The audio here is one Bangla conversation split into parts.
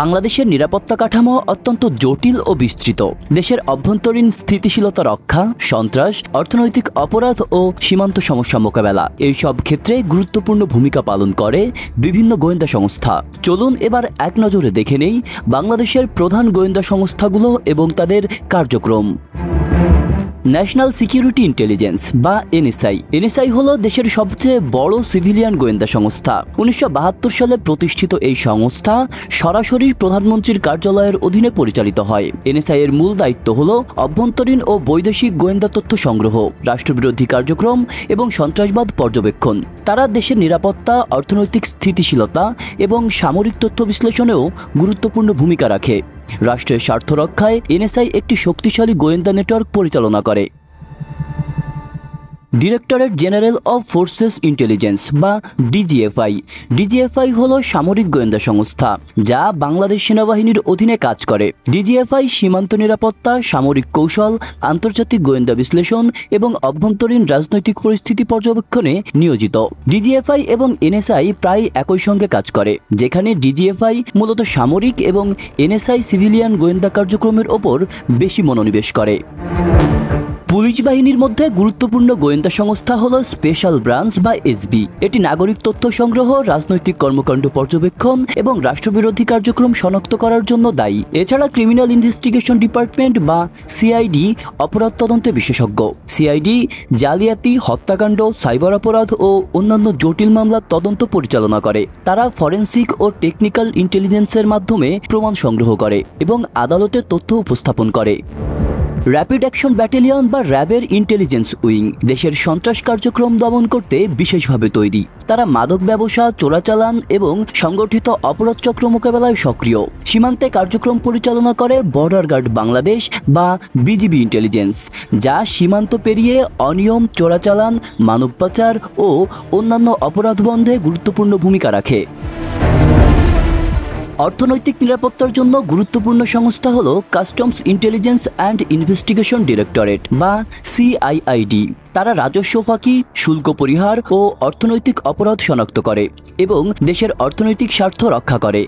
বাংলাদেশের নিরাপত্তা কাঠামো অত্যন্ত জটিল ও বিস্তৃত। দেশের অভ্যন্তরীণ স্থিতিশীলতা রক্ষা, সন্ত্রাস, অর্থনৈতিক অপরাধ ও সীমান্ত সমস্যা মোকাবেলা এই সব ক্ষেত্রে গুরুত্বপূর্ণ ভূমিকা পালন করে বিভিন্ন গোয়েন্দা সংস্থা। চলুন এবার এক নজরে দেখে নেই বাংলাদেশের প্রধান গোয়েন্দা সংস্থাগুলো এবং তাদের কার্যক্রম। ন্যাশনাল সিকিউরিটি ইন্টেলিজেন্স বা এনএসআই হলো দেশের সবচেয়ে বড় সিভিলিয়ান গোয়েন্দা সংস্থা। 1972 সালে প্রতিষ্ঠিত এই সংস্থা সরাসরি প্রধানমন্ত্রীর কার্যালয়ের অধীনে পরিচালিত হয়। এনএসআই এর মূল দায়িত্ব হলো অভ্যন্তরীণ ও বৈদেশিক গোয়েন্দা তথ্য সংগ্রহ, রাষ্ট্রবিরোধী কার্যক্রম এবং সন্ত্রাসবাদ পর্যবেক্ষণ। তারা দেশের নিরাপত্তা, অর্থনৈতিক স্থিতিশীলতা এবং সামরিক তথ্য বিশ্লেষণেও গুরুত্বপূর্ণ ভূমিকা রাখে। রাষ্ট্রের স্বার্থ রক্ষায় এনএসআই একটি শক্তিশালী গোয়েন্দা নেটওয়ার্ক পরিচালনা করে। Directorate general of forces intelligence বা ডিজিএফআই হলো সামরিক গোয়েন্দা সংস্থা যা বাংলাদেশ সেনাবাহিনীর অধীনে কাজ করে। ডিজিএফআই সীমান্ত নিরাপত্তা, সামরিক কৌশল, আন্তর্জাতিক গোয়েন্দা বিশ্লেষণ এবং অভ্যন্তরীণ রাজনৈতিক পরিস্থিতি পর্যবেক্ষণে নিয়োজিত। ডিজিএফআই এবং এনএসআই প্রায় একই সঙ্গে কাজ করে, যেখানে ডিজিএফআই মূলত সামরিক এবং এনএসআই সিভিলিয়ান গোয়েন্দা কার্যক্রমের ওপর বেশি মনোনিবেশ করে। পুলিশ বাহিনীর মধ্যে গুরুত্বপূর্ণ গোয়েন্দা সংস্থা হলো স্পেশাল ব্রাঞ্চ বা এসবি। এটি নাগরিক তথ্য সংগ্রহ, রাজনৈতিক কর্মকাণ্ড পর্যবেক্ষণ এবং রাষ্ট্রবিরোধী কার্যক্রম শনাক্ত করার জন্য দায়ী। এছাড়া ক্রিমিনাল ইনভেস্টিগেশন ডিপার্টমেন্ট বা সিআইডি অপরাধ তদন্তে বিশেষজ্ঞ। সিআইডি জালিয়াতি, হত্যাকাণ্ড, সাইবার অপরাধ ও অন্যান্য জটিল মামলার তদন্ত পরিচালনা করে। তারা ফরেনসিক ও টেকনিক্যাল ইন্টেলিজেন্সের মাধ্যমে প্রমাণ সংগ্রহ করে এবং আদালতে তথ্য উপস্থাপন করে। র্যাপিড অ্যাকশন ব্যাটালিয়ন বা র্যাবের ইন্টেলিজেন্স উইং দেশের সন্ত্রাস কার্যক্রম দমন করতে বিশেষভাবে তৈরি। তারা মাদক ব্যবসা, চোরাচালান এবং সংগঠিত অপরাধ চক্র মোকাবেলায় সক্রিয়। সীমান্তে কার্যক্রম পরিচালনা করে বর্ডার গার্ড বাংলাদেশ বা বিজিবি ইন্টেলিজেন্স, যা সীমান্ত পেরিয়ে অনিয়ম, চোরাচালান, মানব পাচার ও অন্যান্য অপরাধ বন্ধে গুরুত্বপূর্ণ ভূমিকা রাখে। অর্থনৈতিক নিরাপত্তার জন্য গুরুত্বপূর্ণ সংস্থা হল customs intelligence and investigation directorate বা সিআইআইডি। তারা রাজস্ব ফাঁকি, শুল্ক পরিহার ও অর্থনৈতিক অপরাধ শনাক্ত করে এবং দেশের অর্থনৈতিক স্বার্থ রক্ষা করে।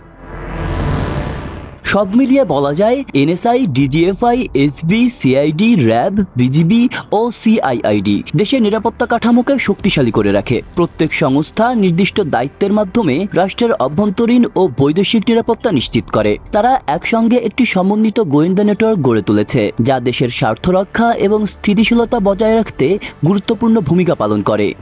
সব মিলিয়ে বলা যায় NSI, DGFI, SB, CID, RAB, BGB ও সিআইআইডি দেশের নিরাপত্তা কাঠামোকে শক্তিশালী করে রাখে। প্রত্যেক সংস্থা নির্দিষ্ট দায়িত্বের মাধ্যমে রাষ্ট্রের অভ্যন্তরীণ ও বৈদেশিক নিরাপত্তা নিশ্চিত করে। তারা একসঙ্গে একটি সমন্বিত গোয়েন্দা নেটওয়ার্ক গড়ে তুলেছে যা দেশের স্বার্থ রক্ষা এবং স্থিতিশীলতা বজায় রাখতে গুরুত্বপূর্ণ ভূমিকা পালন করে।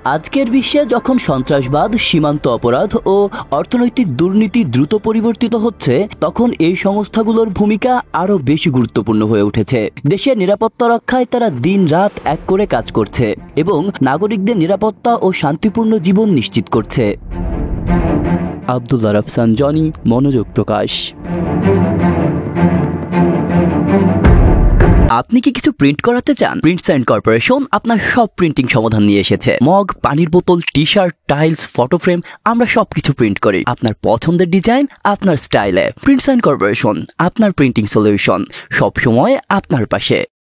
আজকের বিশ্বে যখন সন্ত্রাসবাদ, সীমান্ত অপরাধ ও অর্থনৈতিক দুর্নীতি দ্রুত পরিবর্তিত হচ্ছে, তখন এই সংস্থাগুলোর ভূমিকা আরও বেশি গুরুত্বপূর্ণ হয়ে উঠেছে। দেশের নিরাপত্তা রক্ষায় তারা দিন-রাত এক করে কাজ করছে এবং নাগরিকদের নিরাপত্তা ও শান্তিপূর্ণ জীবন নিশ্চিত করছে। আব্দুল্লাহ রাফসান জনি, মনোযোগ প্রকাশ। আপনি কি কিছু প্রিন্ট করাতে চান? প্রিন্টস অ্যান্ড কর্পোরেশন আপনার সব প্রিন্টিং সমাধান নিয়ে এসেছে। মগ, পানির বোতল, T shirt, tiles, photo frame, আমরা সবকিছু প্রিন্ট করি আপনার পছন্দের ডিজাইন, আপনার স্টাইলে। প্রিন্টস অ্যান্ড কর্পোরেশন, আপনার প্রিন্টিং সলিউশন, সবসময় আপনার পাশে।